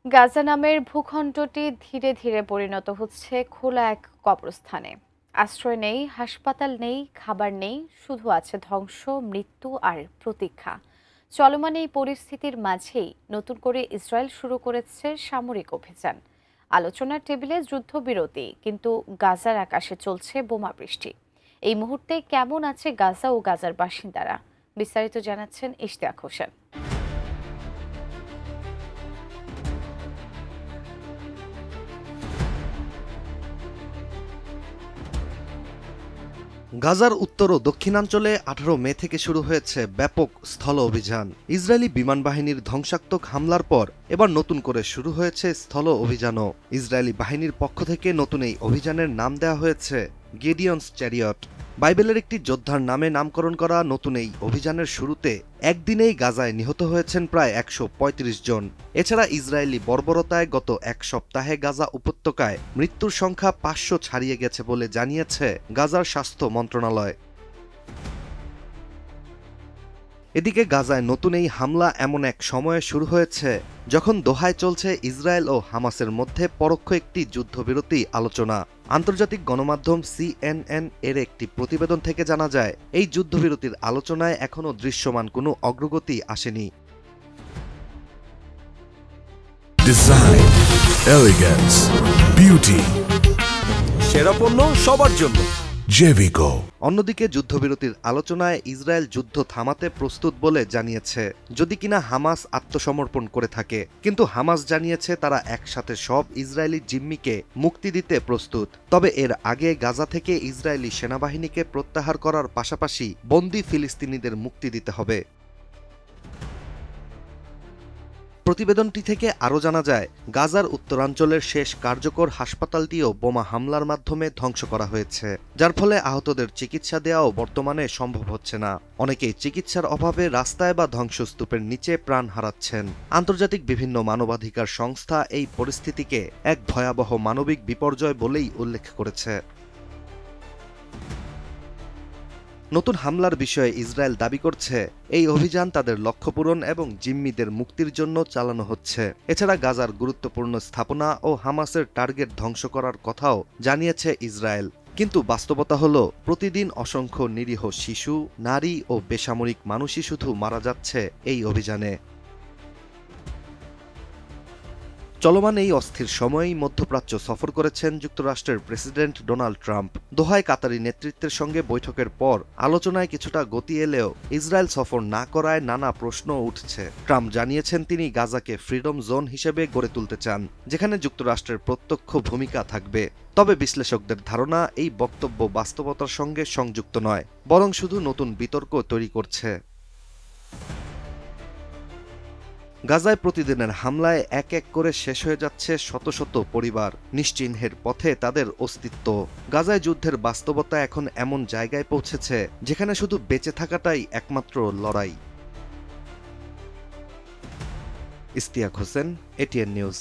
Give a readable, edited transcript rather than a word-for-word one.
গাজা নামের ভূখণ্ডটি ধীরে ধীরে পরিণত হচ্ছে খোলা এক কবরস্থানে। আশ্রয় নেই, হাসপাতাল নেই, খাবার নেই, শুধু আছে ধ্বংস, মৃত্যু আর প্রতীক্ষা। চলমান এই পরিস্থিতির মাঝেই নতুন করে ইসরায়েল শুরু করেছে সামরিক অভিযান। আলোচনার টেবিলে যুদ্ধবিরতি, কিন্তু গাজার আকাশে চলছে বোমা বৃষ্টি। এই মুহূর্তে কেমন আছে গাজা ও গাজার বাসিন্দারা? বিস্তারিত জানাচ্ছেন ইশতিয়াক হোসেন। গাজার উত্তর ও দক্ষিণাঞ্চলে ১৮ মে থেকে শুরু হয়েছে ব্যাপক স্থল অভিযান। ইসরায়েলি বিমান বাহিনীর ধ্বংসাত্মক হামলার পর এবার নতুন করে শুরু হয়েছে স্থল অভিযানও। ইসরায়েলি বাহিনীর পক্ষ থেকে নতুন এই অভিযানের নাম দেওয়া হয়েছে গিডিয়নস চ্যারিয়ট। বাইবেলের একটি যোদ্ধার নামে নামকরণ করা নতুন এই অভিযানের শুরুতে একদিনেই গাজায় নিহত হয়েছেন প্রায় ১৩৫ জন। এছাড়া ইসরায়েলি বর্বরতায় গত এক সপ্তাহে গাজা উপত্যকায় মৃত্যুর সংখ্যা ৫০০ ছাড়িয়ে গেছে বলে জানিয়েছে গাজার স্বাস্থ্য মন্ত্রণালয়। এদিকে গাজায় নতুন এই হামলা এমন এক সময়ে শুরু হয়েছে যখন দোহায় চলছে ইসরায়েল ও হামাসের মধ্যে পরোক্ষ একটি যুদ্ধবিরতি আলোচনা। আন্তর্জাতিক গণমাধ্যম CNN এর একটি প্রতিবেদন থেকে জানা যায়, এই যুদ্ধবিরতির আলোচনায় এখনও দৃশ্যমান কোনো অগ্রগতি আসেনি। ডিজাইন, এলিগেন্স, বিউটি, সেরা পণ্য সবার জন্য জেভিকো। অন্যদিকে যুদ্ধবিরতির আলোচনায় ইসরায়েল যুদ্ধ থামাতে প্রস্তুত বলে জানিয়েছে, যদি কিনা হামাস আত্মসমর্পণ করে থাকে। কিন্তু হামাস জানিয়েছে তারা একসাথে সব ইসরায়েলি জিম্মিকে মুক্তি দিতে প্রস্তুত। তবে এর আগে গাজা থেকে ইসরায়েলি সেনাবাহিনীকে প্রত্যাহার করার পাশাপাশি বন্দী ফিলিস্তিনিদের মুক্তি দিতে হবে। প্রতিবেদনটি থেকে আরও জানা যায়, গাজার উত্তরাঞ্চলের শেষ কার্যকর হাসপাতালটিও বোমা হামলার মাধ্যমে ধ্বংস করা হয়েছে, যার ফলে আহতদের চিকিৎসা দেওয়াও বর্তমানে সম্ভব হচ্ছে না। অনেকেই চিকিৎসার অভাবে রাস্তায় বা ধ্বংসস্তূপের নিচে প্রাণ হারাচ্ছেন। আন্তর্জাতিক বিভিন্ন মানবাধিকার সংস্থা এই পরিস্থিতিকে এক ভয়াবহ মানবিক বিপর্যয় বলেই উল্লেখ করেছে। নতুন হামলার বিষয়ে ইসরায়েল দাবি করছে, এই অভিযান তাদের লক্ষ্য পূরণ এবং জিম্মিদের মুক্তির জন্য চালানো হচ্ছে। এছাড়া গাজার গুরুত্বপূর্ণ স্থাপনা ও হামাসের টার্গেট ধ্বংস করার কথাও জানিয়েছে ইসরায়েল। কিন্তু বাস্তবতা হলো, প্রতিদিন অসংখ্য নিরীহ শিশু, নারী ও বেসামরিক মানুষই শুধু মারা যাচ্ছে এই অভিযানে। চলমান এই অস্থির সময়েই মধ্যপ্রাচ্য সফর করেছেন যুক্তরাষ্ট্রের প্রেসিডেন্ট ডোনাল্ড ট্রাম্প। দোহায় কাতারি নেতৃত্বের সঙ্গে বৈঠকের পর আলোচনায় কিছুটা গতি এলেও ইসরায়েল সফর না করায় নানা প্রশ্ন উঠছে। ট্রাম্প জানিয়েছেন তিনি গাজাকে ফ্রিডম জোন হিসেবে গড়ে তুলতে চান, যেখানে যুক্তরাষ্ট্রের প্রত্যক্ষ ভূমিকা থাকবে। তবে বিশ্লেষকদের ধারণা, এই বক্তব্য বাস্তবতার সঙ্গে সংযুক্ত নয়, বরং শুধু নতুন বিতর্ক তৈরি করছে। গাজায় প্রতিদিনের হামলায় এক এক করে শেষ হয়ে যাচ্ছে শত শত পরিবার, নিশ্চিহ্নের পথে তাদের অস্তিত্ব। গাজায় যুদ্ধের বাস্তবতা এখন এমন জায়গায় পৌঁছেছে যেখানে শুধু বেঁচে থাকাটাই একমাত্র লড়াই। Ishtiaq Hossain, ATN news.